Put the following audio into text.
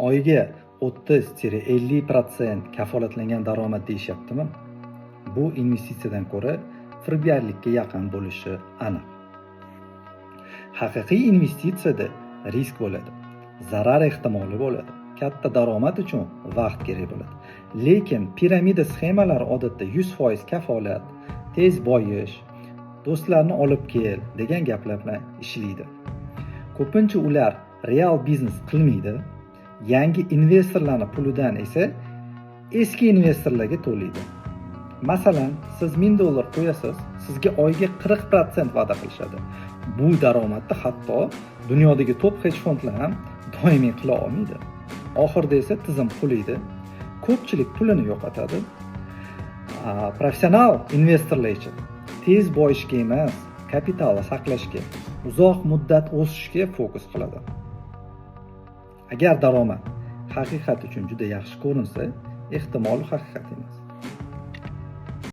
oyiga 30-50% kafolatlangan daromad deyishyaptimi? Bu investitsiyadan ko'ra firibgarlikka yaqin bo'lishi aniq. Haqiqiy investitsiyada risk bo'ladi, zarar ehtimoli bo'ladi, katta daromad uchun vaqt kerak bo'ladi. Lekin piramida sxemalari odatda 100% kafolat, tez boyish, do'stlarni olib kel degan gaplar bilan ishlaydi. Ko'pincha ular real biznes qilmaydi. Yangi investorlarning pulidan esa eski investorlarga to'laydi. Masalan, siz $1000 qo'yasiz, sizga oyiga 40% va'da qilishadi. Bu daromadni hatto dunyodagi top hedge fondlar ham doimiy qila olmaydi. Oxirida esa tizim quliydi. Ko'pchilik pulini yo'qotadi. Professional investorlar esa tez boyishga emas, kapitalni saqlashga, uzoq muddat o'sishga fokus qiladi. Agar daromad haqiqat uchun juda yaxshi ko'rinsa, ehtimol haqiqat emas.